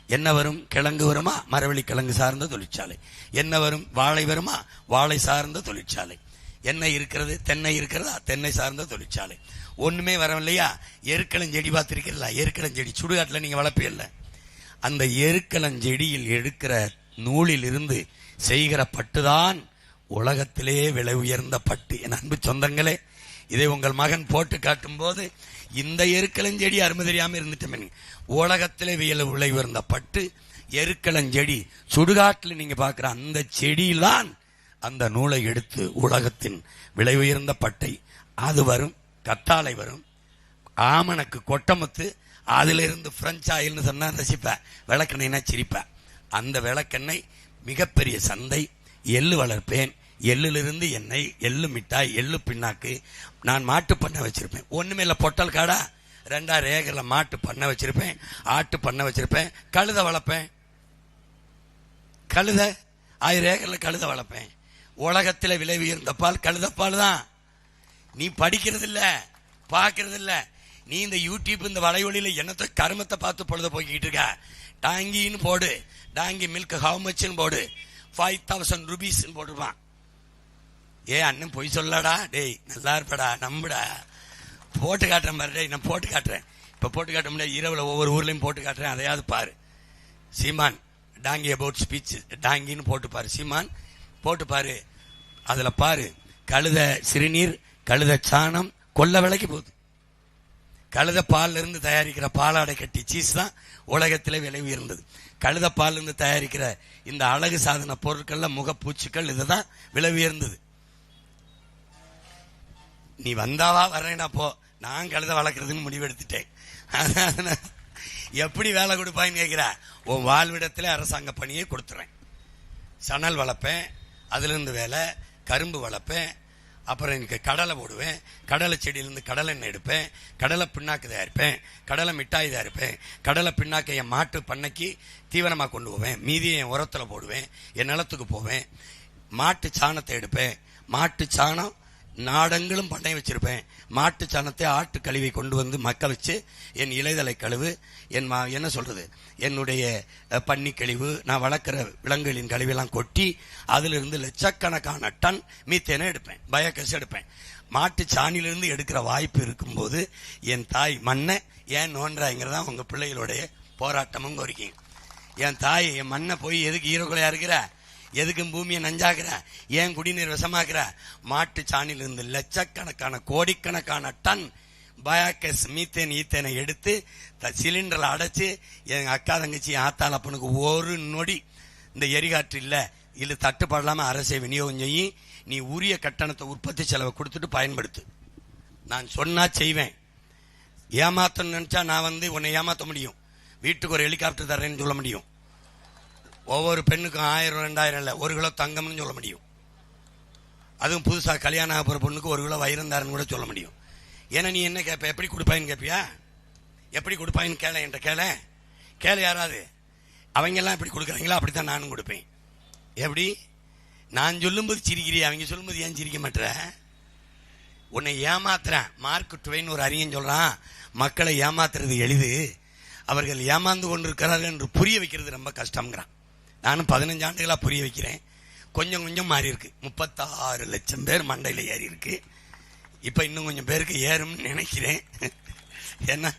என்ன வரும்? கிழங்கு வருமா? மரவள்ளி கிழங்கு சார்ந்த தொழிற்சாலை. என்ன வரும்? வாழை வருமா? வாழை சார்ந்த தொழிற்சாலை. என்ன இருக்கிறது? தென்னை இருக்கிறதா? தென்னை சார்ந்த தொழிற்சாலை. ஒண்ணுமே வரவில்லையா? எருக்களஞ்செடி பார்த்திருக்கிறீங்களா? எருக்களஞ்செடி சுடுகாட்டில் நீங்க வளர்ப்பீல்ல, அந்த எருக்களஞ்செடியில் எடுக்கிற நூலில் இருந்து செய்கிற பட்டுதான் உலகத்திலே விலை உயர்ந்த பட்டு. என் அன்பு சொந்தங்களே, இதை உங்கள் மகன் போட்டு காட்டும் போது இந்த எருக்களஞ்செடி அருமை தெரியாம இருந்துட்டோமே. உலகத்திலே விலை உயர்ந்த பட்டு எருக்களஞ்செடி, சுடுகாட்டில் நீங்க பாக்குற அந்த செடியில்தான் அந்த நூலை எடுத்து உலகத்தின் விலை உயர்ந்த பட்டை அது வரும், கத்தாழை வரும், ஆமணக்கு, கொட்டமுத்து, அதுல இருந்து பிரெஞ்சு ஆயில்னு சொன்னா ரசிப்பேன், விளக்கெண்ணெய்னா சிரிப்பேன். அந்த விளக்கெண்ணெய் மிகப்பெரிய சந்தை. எள்ளு வளர்ப்பேன், எள்ளிலிருந்து எண்ணெய், எள்ளு மிட்டாய், எள்ளு பின்னாக்கு. நான் மாட்டு பண்ண வச்சிருப்பேன். ஒண்ணுமே இல்லை, பொட்டல் காடா 2,000 ஏக்கர்ல மாட்டு பண்ண வச்சிருப்பேன், ஆட்டு பண்ண வச்சிருப்பேன், கழுத வளர்ப்பேன். கழுத 1000 ஏக்கர்ல கழுத வளர்ப்பேன். உலகத்தில் விலை உயர்ந்த பால் கழுதப்பால் தான். நீ படிக்கிறது இல்ல, பாக்குறது இல்ல. நீ இந்த யூடியூப் இந்த வலைவொலியில என்னத்தை கருமத்தை பார்த்து பொழுத போய்கிட்டு இருக்க. டாங்கின்னு போடு, டாங்கி மில்க் ஹவு மச்னு போடு, 5,000 rupees போட்டுருப்பான். அண்ணன் பொய் சொல்லடா, டேய் நல்லா இருப்படா, நம்புடா, போட்டு காட்டுறேன் பாரு, டேய் நான் போட்டு காட்டுறேன். இப்ப போட்டு காட்ட முடியாது, இரவுல ஒவ்வொரு ஊர்லயும் போட்டு காட்டுறேன், அதையாவது பாரு. சீமான் டாங்கி அபவுட் ஸ்பீச், டாங்கின்னு போட்டு பாரு, சீமான் போட்டு பாரு. அதுல பாரு, கழுத சிறுநீர், கழுத சாணம் கொல்ல விலைக்கு போகுது. கழுத பால்ல இருந்து தயாரிக்கிற பாலாடை கட்டி சீஸ் தான் உலகத்திலே விலை உயர்ந்தது. கழுத பால் இருந்து தயாரிக்கிற இந்த அழகு சாதன பொருட்கள்ல முகப்பூச்சிகள் இதுதான் விலை உயர்ந்தது. நீ வந்தாவா வர்றேன்னா போ, நான் கழுத வளர்க்கறதுன்னு முடிவெடுத்துட்டேன். எப்படி வேலை கொடுப்பான்னு கேட்கிற, உன் வாழ்விடத்துல அரசாங்க பணியை கொடுத்துறேன். சணல் வளர்ப்பேன், அதுல இருந்து வேலை, கரும்பு வளர்ப்பேன், அப்புறம் எனக்கு கடலை போடுவேன், கடலை செடியிலிருந்து கடலை எண்ணெய் எடுப்பேன், கடலை பின்னாக்கு தயாரிப்பேன், கடலை மிட்டாய் தயாரிப்பேன், கடலை பின்னாக்க என் மாட்டு பண்ணைக்கு தீவனமாக கொண்டு போவேன், மீதியை என் உரத்தில் போடுவேன், என் நிலத்துக்கு போவேன். மாட்டு சாணத்தை எடுப்பேன், மாட்டு சாணம் நாடங்களும் பண்ணை வச்சிருப்பேன். மாட்டு சாணத்தை ஆட்டு கழிவை கொண்டு வந்து மக்க வச்சு என் இலைதலை கழிவு, என் என்ன சொல்றது, என்னுடைய பன்னி கழிவு, நான் வளர்க்கிற விலங்குகளின் கழிவெல்லாம் கொட்டி அதிலிருந்து லட்சக்கணக்கான டன் மீத்தேனை எடுப்பேன், பயோகேஸ் எடுப்பேன். மாட்டு சாணியிலிருந்து எடுக்கிற வாய்ப்பு இருக்கும்போது என் தாய் மண்ணை ஏன் நோன்றாங்கிறதா உங்க பிள்ளைகளுடைய போராட்டமும் கோரிக்கையும். என் தாய் என் மண்ணை போய் எதுக்கு ஈரக்குலையா இருக்கிற, எதுக்கும் பூமியை நஞ்சாக்குற, ஏன் குடிநீர் விஷமாக்குற, மாட்டு சாணியிலிருந்து லட்சக்கணக்கான கோடிக்கணக்கான டன் பயோகேஸ் மீத்தேன் ஈத்தேனை எடுத்து சிலிண்டர்ல அடைச்சு எங்க அக்கா தங்கச்சி ஆத்தாள் அப்பனுக்கு ஒரு நொடி இந்த எரிகாற்று இல்ல தட்டுப்பாடலாம அரசை விநியோகம் செய்யி, நீ உரிய கட்டணத்தை உற்பத்தி செலவை கொடுத்துட்டு பயன்படுத்து. நான் சொன்னா செய்வேன். ஏமாத்த நினைச்சா நான் உன்னை ஏமாத்த முடியும். வீட்டுக்கு ஒரு ஹெலிகாப்டர் தர்றேன்னு சொல்ல முடியும். ஒவ்வொரு பெண்ணுக்கும் 1000 2000 இல்ல, 1 கிலோ தங்கம்னு சொல்ல முடியும். அதுவும் புதுசா கல்யாணம் ஆக போற பொண்ணுக்கு 1 கிலோ வைரம் தரேன்னு கூட சொல்ல முடியும். ஏன்னா நீ என்ன கேட்ப, எப்படி கொடுப்பாயின்னு கேட்பியா, எப்படி கொடுப்பாயின்னு கேள, என்ற கேள யாராவது. அவங்க எல்லாம் எப்படி கொடுக்குறாங்களோ அப்படித்தான் நானும் கொடுப்பேன். எப்படி நான் சொல்லும்போது சிரிக்கிறிய, அவங்க சொல்லும்போது ஏன் சிரிக்க மாட்டேற? உன்னை ஏமாத்துறேன். மார்க் ட்வைன் ஒரு அறிஞன் சொல்றான், மக்களை ஏமாத்துறது எளிது, அவர்கள் ஏமாந்து கொண்டிருக்கிறார்கள் என்று புரிய வைக்கிறது ரொம்ப கஷ்டம்ங்கிறான். நானும் 15 ஆண்டுகளா புரிய வைக்கிறேன். கொஞ்சம் கொஞ்சம் மாறி இருக்கு. 36 லட்சம் பேர் மண்டையில ஏறி இருக்கு. இப்ப இன்னும் கொஞ்சம் பேருக்கு ஏறும்னு நினைக்கிறேன். என்ன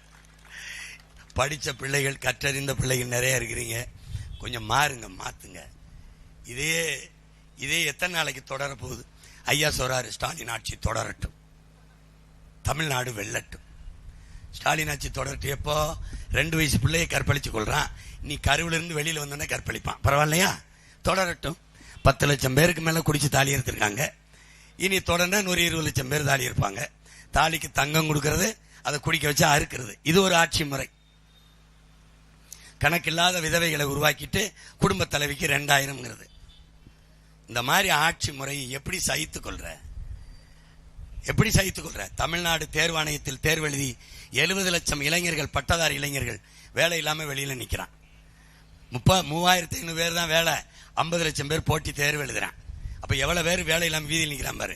படிச்ச பிள்ளைகள், கற்றறிந்த பிள்ளைகள் நிறைய இருக்கிறீங்க. கொஞ்சம் மாறுங்க, மாத்துங்க. இதே எத்தனை நாளைக்கு தொடர போகுது? ஐயா சொல்றாரு, ஸ்டாலின் ஆட்சி தொடரட்டும், தமிழ்நாடு வெல்லட்டும். ஸ்டாலின் ஆட்சி தொடரட்டும். எப்போ 2 வயசு பிள்ளையை கற்பழிச்சு கொள்றான், நீ கருவில இருந்து வெளியில வந்தோடனே கற்பழிப்பான். பரவாயில்லையா? தொடரட்டும். 10 லட்சம் பேருக்கு மேல குடிச்சு தாலி எடுத்திருக்காங்க. இனி தொடர்ந்து 120 லட்சம் பேர் தாலி இருப்பாங்க. தாலிக்கு தங்கம் கொடுக்கறது, அதை குடிக்க வச்சு அறுக்கிறது, இது ஒரு ஆட்சி முறை. கணக்கில்லாத விதவைகளை உருவாக்கிட்டு குடும்ப தலைவிக்கு 2000. இந்த மாதிரி ஆட்சி முறையை எப்படி சகித்துக் கொள்ற? தமிழ்நாடு தேர்வாணையத்தில் தேர்வு எழுதி 70 லட்சம் இளைஞர்கள், பட்டதாரி இளைஞர்கள் வேலை இல்லாம வெளியில நிக்கிறான். 3500 பேர் தான் வேலை, 50 லட்சம் பேர் போட்டி தேர்வு எழுதுறான். அப்ப எவ்வளவு பேர் வேலை இல்லாம வீதியில் நிக்கிறான் பாரு.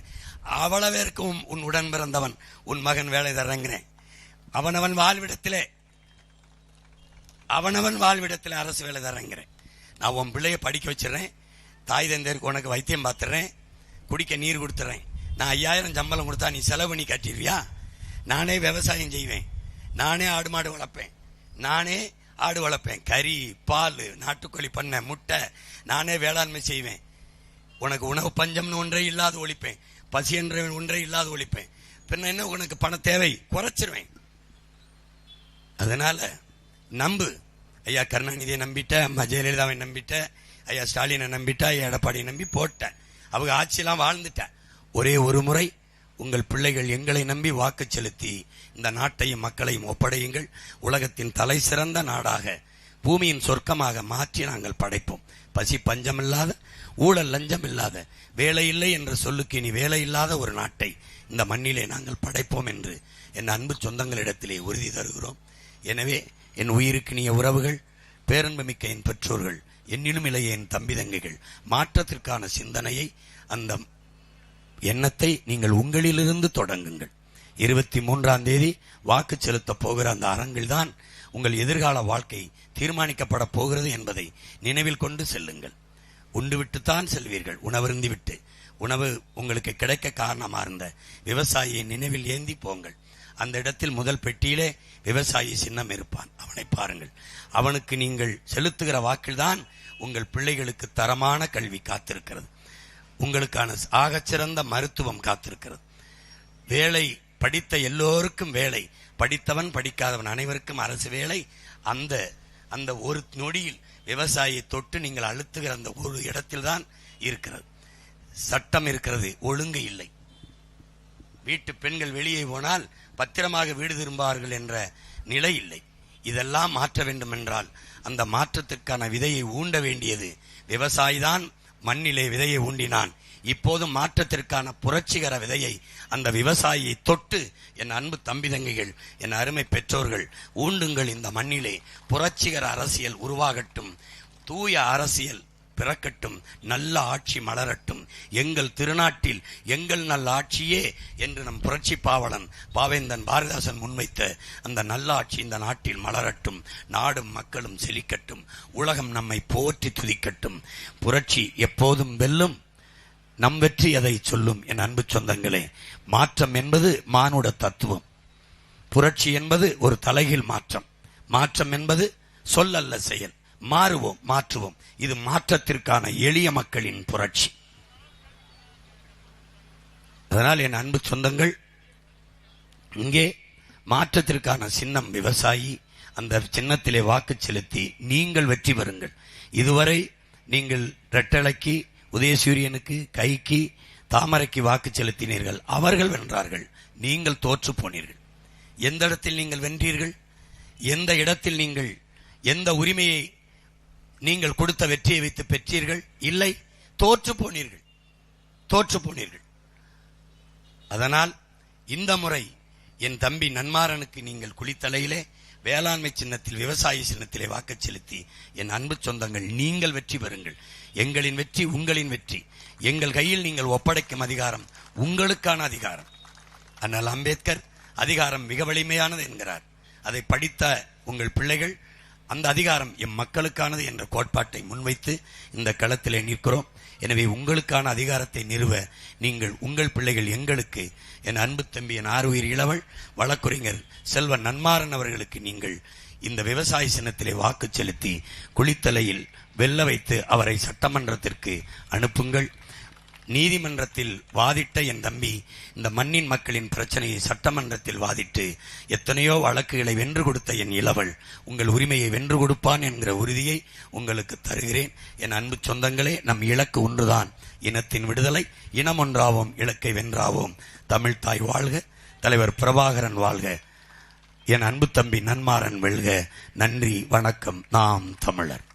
அவ்வளவு பேருக்கும் உன் உடன் பிறந்தவன், உன் மகன் வேலை தர்றங்கிறேன். அவனவன் வாழ்விடத்தில் அரசு வேலை தர்றங்கிறேன். நான் உன் பிள்ளைய படிக்க வச்சிடறேன், தாய் தந்தையருக்கு உனக்கு வைத்தியம் பார்த்துறேன், குடிக்க நீர் கொடுத்துறேன். நான் 5000 சம்பளம் கொடுத்தா நீ செலவு பண்ணி கட்டிடுவியா? நானே விவசாயம் செய்வேன், நானே ஆடு மாடு வளர்ப்பேன், கறி, பால், நாட்டுக்கோழி பண்ணை, முட்டை, நானே வேளாண்மை செய்வேன். உனக்கு உணவு பஞ்சம்னு ஒன்றை இல்லாத ஒழிப்பேன், பசி என்ற ஒன்றை இல்லாத ஒழிப்பேன். பின்ன என்ன உனக்கு பண தேவை குறைச்சிருவேன். அதனால நம்பு. ஐயா கருணாநிதியை நம்பிட்ட, அம்மா ஜெயலலிதாவை நம்பிட்ட, ஐயா ஸ்டாலினை நம்பிட்ட, ஐயா எடப்பாடியை நம்பி போட்ட. அவங்க ஆட்சியெல்லாம் வாழ்ந்துட்ட. ஒரே ஒரு முறை உங்கள் பிள்ளைகள் எங்களை நம்பி வாக்கு செலுத்தி இந்த நாட்டையும் மக்களையும் ஒப்படையுங்கள். உலகத்தின் தலை சிறந்த நாடாக, பூமியின் சொர்க்கமாக மாற்றி நாங்கள் படைப்போம். பசி பஞ்சமில்லாத, ஊழல் லஞ்சம் இல்லாத, வேலை இல்லை என்ற சொல்லுக்கு இனி வேலை இல்லாத ஒரு நாட்டை இந்த மண்ணிலே நாங்கள் படைப்போம் என்று என் அன்பு சொந்தங்களிடத்திலே உறுதி தருகிறோம். எனவே என் உயிருக்கு நீ உறவுகள், பேரன்புமிக்க என் பெற்றோர்கள், என்னிலும் இளைய என் தம்பி தங்கைகள், மாற்றத்திற்கான சிந்தனையை, அந்த எண்ணத்தை நீங்கள் உங்களிலிருந்து தொடங்குங்கள். 23ஆம் தேதி வாக்கு செலுத்த போகிற அந்த அரங்கில் தான் உங்கள் எதிர்கால வாழ்க்கை தீர்மானிக்கப்பட போகிறது என்பதை நினைவில் கொண்டு செல்லுங்கள். உண்டு விட்டுத்தான் செல்வீர்கள், உணவருந்தி விட்டு. உணவு உங்களுக்கு கிடைக்க காரணமா இருந்த விவசாயியை நினைவில் ஏந்தி போங்கள். அந்த இடத்தில் முதல் பெட்டியிலே விவசாயி சின்னம் இருப்பான், அவனை பாருங்கள். அவனுக்கு நீங்கள் செலுத்துகிற வாக்கில்தான் உங்கள் பிள்ளைகளுக்கு தரமான கல்வி காத்திருக்கிறது, உங்களுக்கான ஆகச்சிறந்த மருத்துவம் காத்திருக்கிறது, வேலை, படித்த எல்லோருக்கும் வேலை, படித்தவன் படிக்காதவன் அனைவருக்கும் அரசு வேலை. அந்த ஒரு நொடியில் விவசாயியை தொட்டு நீங்கள் அழுத்துகிற அந்த ஒரு இடத்தில் தான் இருக்கிறது. சட்டம் இருக்கிறது, ஒழுங்கு இல்லை. வீட்டு பெண்கள் வெளியே போனால் பத்திரமாக வீடு திரும்பார்கள் என்ற நிலை இல்லை. இதெல்லாம் மாற்ற வேண்டும் என்றால் அந்த மாற்றத்திற்கான விதையை ஊண்ட வேண்டியது விவசாயிதான். மண்ணிலே விதையை ஊண்டினான். இப்போது மாற்றத்திற்கான புரட்சிகர விதையை அந்த விவசாயியை தொட்டு என் அன்பு தம்பி தங்கைகள், என் அருமை பெற்றோர்கள், ஊண்டுங்கள். இந்த மண்ணிலே புரட்சிகர அரசியல் உருவாகட்டும், தூய அரசியல் பிறக்கட்டும், நல்ல ஆட்சி மலரட்டும். எங்கள் திருநாட்டில் எங்கள் நல்ல ஆட்சியே என்று நம் புரட்சி பாவலன் பாவேந்தன் பாரதிதாசன் முன்வைத்த அந்த நல்ல ஆட்சி இந்த நாட்டில் மலரட்டும். நாடும் மக்களும் செழிக்கட்டும். உலகம் நம்மை போற்றி துதிக்கட்டும். புரட்சி எப்போதும் வெல்லும். நம் வெற்றி அதை சொல்லும். என் அன்பு சொந்தங்களே, மாற்றம் என்பது மானுட தத்துவம். புரட்சி என்பது ஒரு தலைகீழ் மாற்றம். மாற்றம் என்பது சொல்லல்ல, செயல். மாறுவோம், மாற்றுவோம். இது மாற்றத்திற்கான எளிய மக்களின் புரட்சி. அதனால் என் அன்பு சொந்தங்கள், இங்கே மாற்றத்திற்கான சின்னம் விவசாயி. அந்த சின்னத்திலே வாக்கு செலுத்தி நீங்கள் வெற்றி பெறுங்கள். இதுவரை நீங்கள் ரெட்டலைக்கு, உதயசூரியனுக்கு, கைக்கு, தாமரைக்கு வாக்கு செலுத்தினீர்கள். அவர்கள் வென்றார்கள், நீங்கள் தோற்று போனீர்கள். எந்த இடத்தில் நீங்கள் வென்றீர்கள்? எந்த இடத்தில் நீங்கள் எந்த உரிமையை நீங்கள் கொடுத்த வெற்றியை வைத்து பெற்றீர்கள்? இல்லை, தோற்று போனீர்கள், தோற்று போனீர்கள். அதனால் இந்த முறை என் தம்பி நன்மாறனுக்கு நீங்கள் குளித்தலையிலே வேளாண்மை சின்னத்தில், விவசாய சின்னத்திலே வாக்கு செலுத்தி என் அன்பு சொந்தங்கள் நீங்கள் வெற்றி பெறுங்கள். எங்களின் வெற்றி உங்களின் வெற்றி. எங்கள் கையில் நீங்கள் ஒப்படைக்கும் அதிகாரம் உங்களுக்கான அதிகாரம். அண்ணல் அம்பேத்கர் அதிகாரம் மிக வலிமையானது என்கிறார். அதை படித்த உங்கள் பிள்ளைகள் அந்த அதிகாரம் எம் மக்களுக்கானது என்ற கோட்பாட்டை முன்வைத்து இந்த களத்திலே நிற்கிறோம். எனவே உங்களுக்கான அதிகாரத்தை நிறுவ நீங்கள், உங்கள் பிள்ளைகள் எங்களுக்கு, என் அன்பு தம்பி, என் ஆறுயிர் இளவல் வழக்குரைஞர் செல்வன் நன்மாறன் அவர்களுக்கு நீங்கள் இந்த விவசாய சின்னத்திலே வாக்கு செலுத்தி குளித்தலையில் வெல்ல வைத்து அவரை சட்டமன்றத்திற்கு அனுப்புங்கள். நீதிமன்றத்தில் வாதிட்ட என் தம்பி இந்த மண்ணின் மக்களின் பிரச்சனையை சட்டமன்றத்தில் வாதிட்டு எத்தனையோ வழக்குகளை வென்று கொடுத்த என் இளவல் உங்கள் உரிமையை வென்று கொடுப்பான் என்கிற உறுதியை உங்களுக்கு தருகிறேன். என் அன்பு சொந்தங்களே, நம் இலக்கு ஒன்றுதான், இனத்தின் விடுதலை. இனம் ஒன்றாவோம், இலக்கை வென்றாவோம். தமிழ் தாய் வாழ்க, தலைவர் பிரபாகரன் வாழ்க, என் அன்பு தம்பி நன்மாறன் வெல்க. நன்றி, வணக்கம். நாம் தமிழர்.